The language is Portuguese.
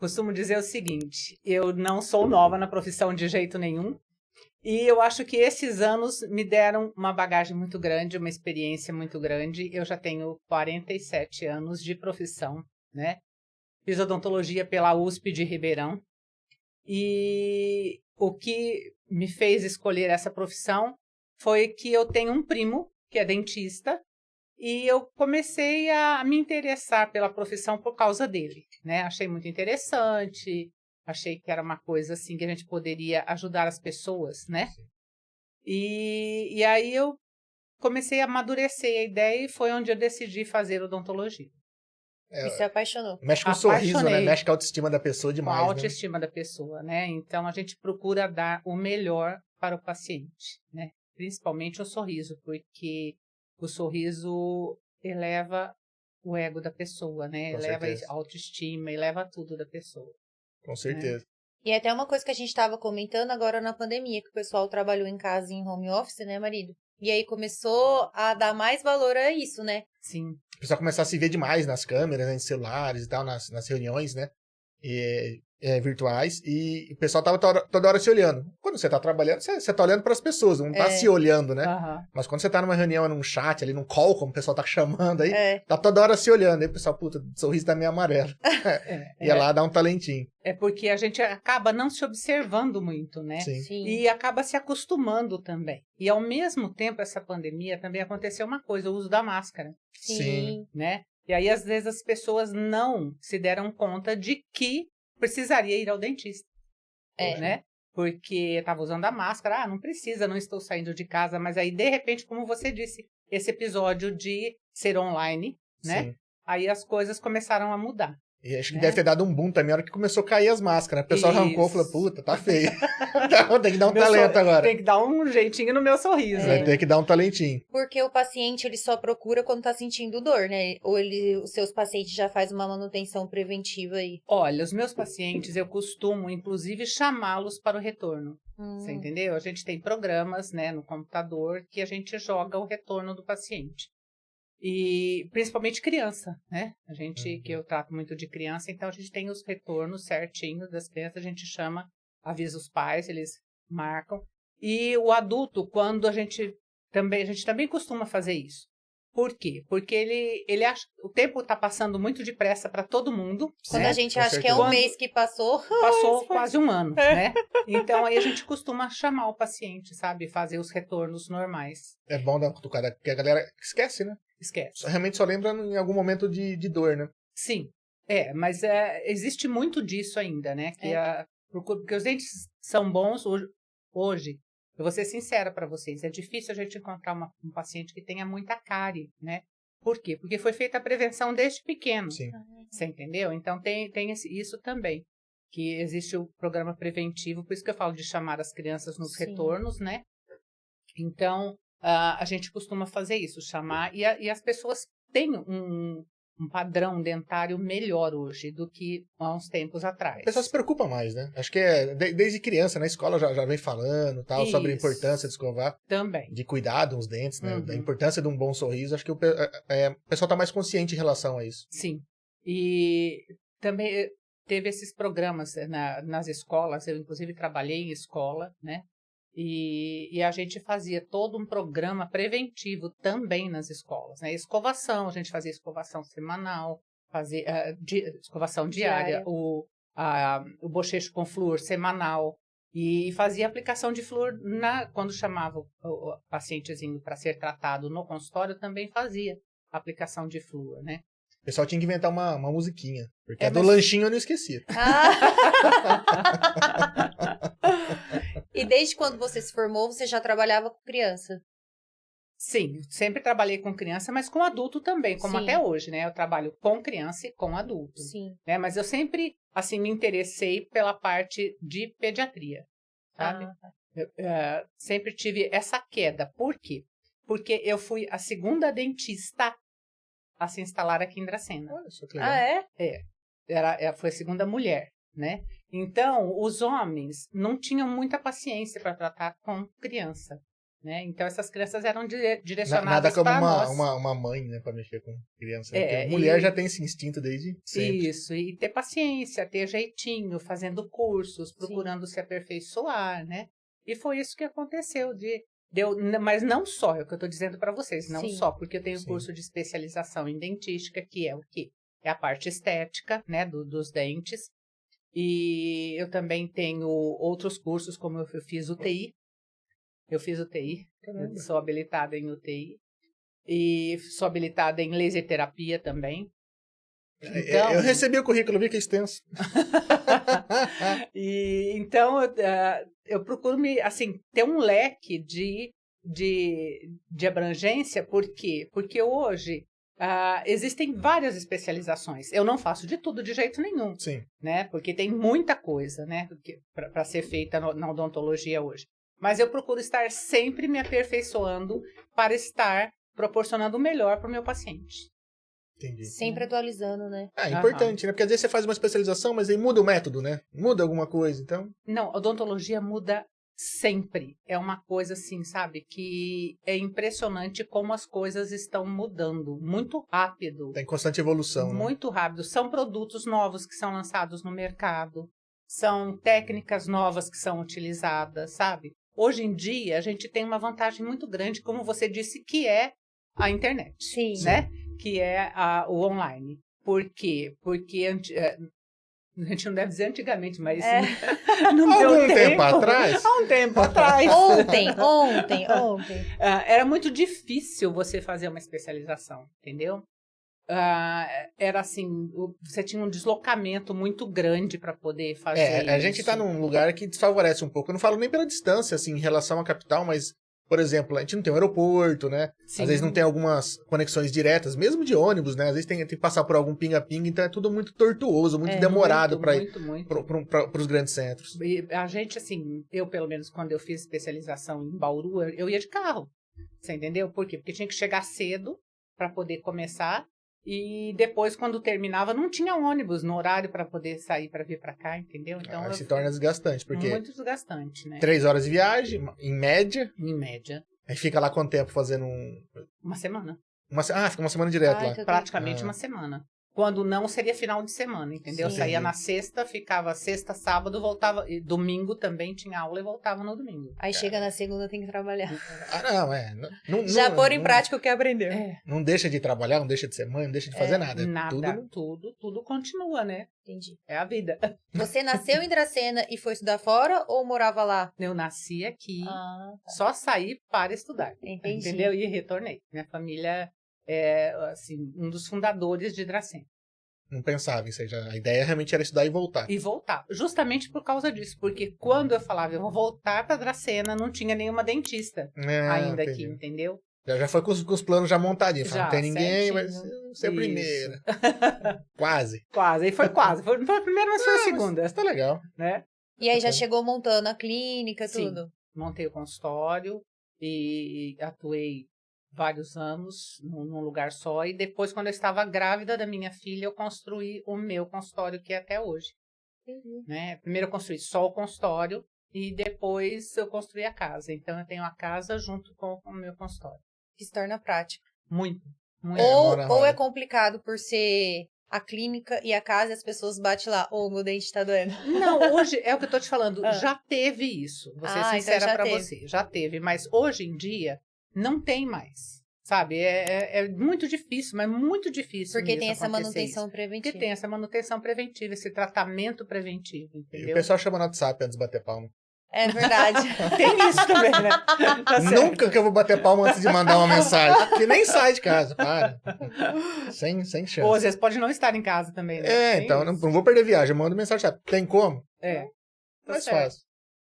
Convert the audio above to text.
costumo dizer o seguinte, eu não sou nova na profissão de jeito nenhum, e eu acho que esses anos me deram uma bagagem muito grande, uma experiência muito grande. Eu já tenho 47 anos de profissão, né? Fiz odontologia pela USP de Ribeirão, e o que me fez escolher essa profissão foi que eu tenho um primo que é dentista, e eu comecei a me interessar pela profissão por causa dele, né? Achei muito interessante, achei que era uma coisa assim que a gente poderia ajudar as pessoas, né? E aí eu comecei a amadurecer a ideia e foi onde eu decidi fazer odontologia. E se apaixonou. Mexe com o sorriso, né? Mexe com a autoestima da pessoa Com demais, a autoestima da pessoa, né? Então a gente procura dar o melhor para o paciente, né? Principalmente o sorriso, porque o sorriso eleva o ego da pessoa, né? Com Eleva certeza. a autoestima, eleva tudo da pessoa. Com certeza. E até uma coisa que a gente estava comentando agora na pandemia, que o pessoal trabalhou em casa em home office, né, marido? E aí começou a dar mais valor a isso, né? Sim. O pessoal começar a se ver demais nas câmeras, né, em celulares e tal, nas reuniões, né? Virtuais, e o pessoal tava toda hora se olhando. Quando você tá trabalhando, você tá olhando pras pessoas, não tá se olhando, né? Uhum. Mas quando você tá numa reunião, num chat, ali, num call, como o pessoal tá chamando aí, tá toda hora se olhando. Aí o pessoal, puta, o sorriso tá meio amarelo. Ia lá dar um talentinho. É porque a gente acaba não se observando muito, né? Sim. E acaba se acostumando também. E ao mesmo tempo, essa pandemia também aconteceu uma coisa, o uso da máscara. Sim. Né? E aí, às vezes, as pessoas não se deram conta de que precisaria ir ao dentista. Né? Porque estava usando a máscara, não precisa, não estou saindo de casa, mas aí, de repente, como você disse, esse episódio de ser online, né? Sim. Aí as coisas começaram a mudar. E acho que deve ter dado um boom também na hora que começou a cair as máscaras. O pessoal arrancou e falou, puta, tá feio. Tem que dar um talento agora. Tem que dar um jeitinho no meu sorriso. Vai ter que dar um talentinho. Porque o paciente, ele só procura quando tá sentindo dor, né? Ou os seus pacientes já fazem uma manutenção preventiva aí? Olha, os meus pacientes, eu costumo, inclusive, chamá-los para o retorno. Você entendeu? A gente tem programas, né, no computador que a gente joga o retorno do paciente. E principalmente criança, né? A gente, que eu trato muito de criança, então a gente tem os retornos certinhos das crianças, a gente chama, avisa os pais, eles marcam. E o adulto, quando a gente também costuma fazer isso. Por quê? Porque ele acha, o tempo está passando muito depressa para todo mundo. Quando né? a gente acha que é um mês que passou... Passou quase um ano, né? Então, aí a gente costuma chamar o paciente, sabe? Fazer os retornos normais. É bom dar uma cutucada, porque a galera esquece, né? Esquece. Realmente só lembra em algum momento de dor, né? Sim, mas existe muito disso ainda, né? Porque os dentes são bons hoje. Eu vou ser sincera para vocês, é difícil a gente encontrar um paciente que tenha muita cárie, né? Por quê? Porque foi feita a prevenção desde pequeno. Sim. Você entendeu? Então tem isso também, que existe o programa preventivo, por isso que eu falo de chamar as crianças nos retornos, né? Então, a gente costuma fazer isso, chamar, e as pessoas têm um padrão dentário melhor hoje do que há uns tempos atrás. A pessoa se preocupa mais, né? Acho que desde criança, na escola já vem falando tal, sobre a importância de escovar. Também. De cuidar dos dentes, né? Da importância de um bom sorriso. Acho que o pessoal está mais consciente em relação a isso. Sim. E também teve esses programas nas escolas, eu inclusive trabalhei em escola, né? E a gente fazia todo um programa preventivo também nas escolas, né? Escovação, a gente fazia escovação semanal, fazia escovação diária. O bochecho com flúor semanal, e fazia aplicação de flúor quando chamava o pacientezinho para ser tratado no consultório, também fazia aplicação de flúor, né? O pessoal tinha que inventar uma musiquinha, porque do lanchinho eu não esqueci. E desde quando você se formou, você já trabalhava com criança? Sim, sempre trabalhei com criança, mas com adulto também, como até hoje, né? Eu trabalho com criança e com adulto. Sim. Né? Mas eu sempre, assim, me interessei pela parte de pediatria, sabe? Sempre tive essa queda. Por quê? Porque eu fui a segunda dentista a se instalar aqui em Dracena. Olha só que legal. Foi a segunda mulher, né? Então, os homens não tinham muita paciência para tratar com criança. né? Então, essas crianças eram direcionadas Nada como para nós. uma mãe, né, para mexer com criança. Né? Mulher já tem esse instinto desde sempre. Isso, e ter paciência, ter jeitinho, fazendo cursos, procurando se aperfeiçoar, né? E foi isso que aconteceu, mas não só, é o que eu estou dizendo para vocês, não só, porque eu tenho curso de especialização em dentística, que é o quê? É a parte estética, né, dos dentes. E eu também tenho outros cursos, como eu fiz UTI. Eu sou habilitada em UTI. E sou habilitada em laser terapia também. Então, eu recebi o currículo, vi que é extenso. Então, eu procuro ter um leque de abrangência. Por quê? Porque hoje existem várias especializações. Eu não faço de tudo de jeito nenhum. Sim. Né? Porque tem muita coisa, né, para ser feita na odontologia hoje. Mas eu procuro estar sempre me aperfeiçoando para estar proporcionando o melhor para o meu paciente. Entendi. Sempre atualizando, né? Importante, né? Porque às vezes você faz uma especialização, mas aí muda o método, né? Muda alguma coisa, então... Não, a odontologia muda sempre. É uma coisa assim, sabe? Que é impressionante como as coisas estão mudando. Muito rápido. Tem constante evolução, muito rápido. São produtos novos que são lançados no mercado. São técnicas novas que são utilizadas, sabe? Hoje em dia, a gente tem uma vantagem muito grande, como você disse, que é a internet. Sim. Né? Que é o online. Por quê? Porque a gente não deve dizer antigamente, mas não deu algum tempo atrás? Há um tempo atrás. Ontem. Era muito difícil você fazer uma especialização, entendeu? Era assim, você tinha um deslocamento muito grande para poder fazer isso. A gente está num lugar que desfavorece um pouco. Eu não falo nem pela distância, assim, em relação à capital, mas, por exemplo, a gente não tem um aeroporto, né? Sim. Às vezes não tem algumas conexões diretas, mesmo de ônibus, né? Às vezes tem que passar por algum pinga-pinga, então é tudo muito tortuoso, muito demorado para ir para os grandes centros. E a gente, assim, eu pelo menos quando eu fiz especialização em Bauru, eu ia de carro, você entendeu? Por quê? Porque tinha que chegar cedo para poder começar. E depois, quando terminava, não tinha ônibus no horário para poder sair para vir para cá, entendeu? Então se torna desgastante, porque... Muito desgastante, né? 3 horas de viagem, em média. Em média. Aí fica lá quanto tempo fazendo Uma semana. fica uma semana direto lá. Praticamente uma semana. Quando não, seria final de semana, entendeu? Sim. Saía na sexta, ficava sexta, sábado, voltava. E domingo também tinha aula e voltava no domingo. Aí chega na segunda, tem que trabalhar. Já pôr em prática o que aprendeu. Não deixa de trabalhar, não deixa de ser mãe, não deixa de fazer nada. Nada. Tudo continua, né? Entendi. É a vida. Você nasceu em Dracena e foi estudar fora ou morava lá? Eu nasci aqui, só saí para estudar. Entendi. Entendeu? E retornei. Minha família é, assim, um dos fundadores de Dracena. Não pensava em isso, a ideia realmente era estudar e voltar. E voltar, justamente por causa disso, porque quando eu falava eu vou voltar para Dracena, não tinha nenhuma dentista ainda aqui, entendeu? Já foi com os planos já montadinhos, não tem ninguém, certinho. Mas você é a primeira. Quase. E foi quase, foi a primeira, mas foi a segunda. Mas tá legal. Né? E aí já chegou montando a clínica, tudo? Sim, montei o consultório e atuei vários anos num lugar só, e depois, quando eu estava grávida da minha filha, eu construí o meu consultório, que é até hoje. Né? Primeiro eu construí só o consultório e depois eu construí a casa. Então eu tenho a casa junto com o meu consultório. Que se torna prático. Muito. Ou é complicado por ser a clínica e a casa e as pessoas batem lá, meu dente tá doendo. Não, hoje é o que eu tô te falando, já teve isso. Vou ser sincera então pra você. Já teve, mas hoje em dia não tem mais, sabe? É muito difícil, mas muito difícil. Porque tem essa manutenção preventiva. Porque tem essa manutenção preventiva, esse tratamento preventivo, entendeu? E o pessoal chama no WhatsApp antes de bater palma. É verdade. Tem isso também, né? Tá Nunca que eu vou bater palma antes de mandar uma mensagem. Porque nem sai de casa, para. Sem chance. Ou às vezes pode não estar em casa também, né? Então não vou perder viagem. Eu mando mensagem, sabe? Tem como? Tá mais fácil.